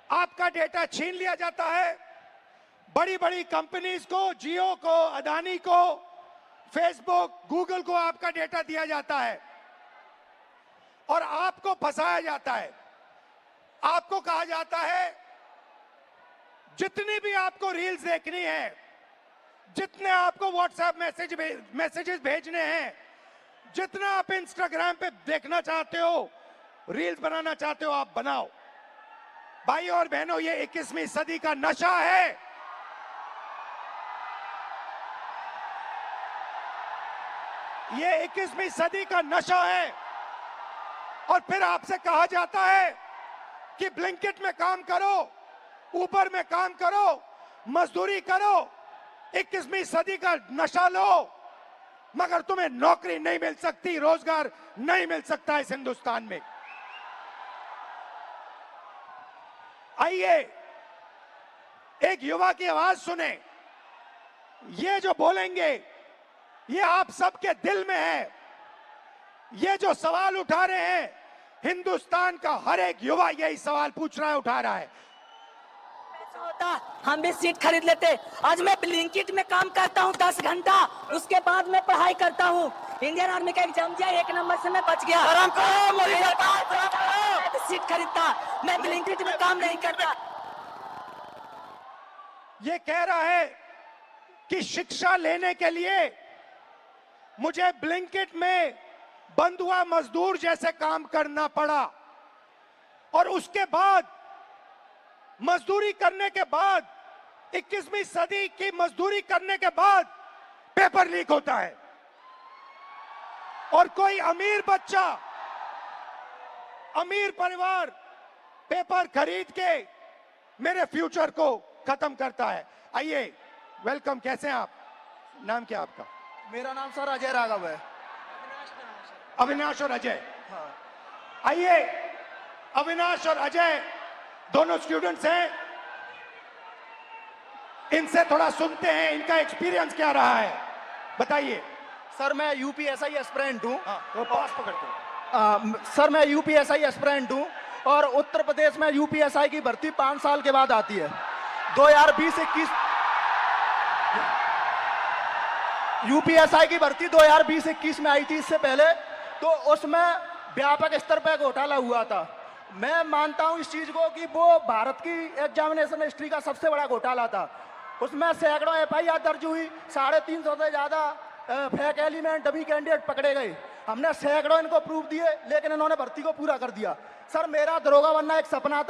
आपका डेटा छीन लिया जाता है। बड़ी बड़ी कंपनीज को, जियो को, अदानी को, फेसबुक, गूगल को आपका डेटा दिया जाता है और आपको फंसाया जाता है। आपको कहा जाता है जितनी भी आपको रील्स देखनी है, जितने आपको व्हाट्सएप मैसेजेस भेजने हैं, जितना आप इंस्टाग्राम पे देखना चाहते हो, रील्स बनाना चाहते हो, आप बनाओ। भाई और बहनों, ये 21वीं सदी का नशा है। ये 21वीं सदी का नशा है। और फिर आपसे कहा जाता है कि ब्लिंकिट में काम करो, ऊबर में काम करो, मजदूरी करो, 21वीं सदी का नशा लो, मगर तुम्हें नौकरी नहीं मिल सकती, रोजगार नहीं मिल सकता इस हिंदुस्तान में। आइए एक युवा की आवाज सुने। ये जो बोलेंगे ये आप सबके दिल में है। ये जो सवाल उठा रहे हैं, हिंदुस्तान का हर एक युवा यही सवाल पूछ रहा है, उठा रहा है। हम भी सीट खरीद लेते। आज मैं ब्लिंकिट में काम करता हूँ 10 घंटा, उसके बाद मैं पढ़ाई करता हूँ। इंडियन आर्मी का एग्जाम दिया, 1 नंबर से मैं बच गया। तो सीट खरीदता, मैं ब्लिंकिट में काम नहीं करता। ये कह रहा है कि शिक्षा लेने के लिए मुझे ब्लिंकिट में बंधुआ मजदूर जैसे काम करना पड़ा और उसके बाद मजदूरी करने के बाद, 21वीं सदी की मजदूरी करने के बाद पेपर लीक होता है और कोई अमीर बच्चा, अमीर परिवार पेपर खरीद के मेरे फ्यूचर को खत्म करता है। आइए, वेलकम। कैसे हैं आप? नाम क्या आपका? मेरा नाम सर अजय राघव है। अविनाश और अजय। हाँ। आइए, अविनाश और अजय दोनों स्टूडेंट्स हैं, इनसे थोड़ा सुनते हैं, इनका एक्सपीरियंस क्या रहा है, बताइए। सर मैं यूपीएसआई एस्पिरेंट हूँ। तो पास पकड़ते। सर मैं यूपीएसआई एस्पिरेंट हूँ और उत्तर प्रदेश में यूपीएसआई की भर्ती 5 साल के बाद आती है। 2020-21 यूपीएसआई की भर्ती 2020-21 में आई थी। इससे पहले तो उसमें व्यापक स्तर पर घोटाला हुआ था। मैं मानता हूं इस चीज को कि वो भारत की एग्जामिनेशन हिस्ट्री का सबसे बड़ा घोटाला था। उसमें सैकड़ों एफआईआर दर्ज हुई, 350 से ज्यादा फेक एलिमेंट, डमी कैंडिडेट पकड़े गए। हमने सैकड़ों इनको प्रूफ दिए, लेकिन इन्होंने भर्ती को पूरा कर दिया। सर मेरा दरोगा बनना एक सपना था।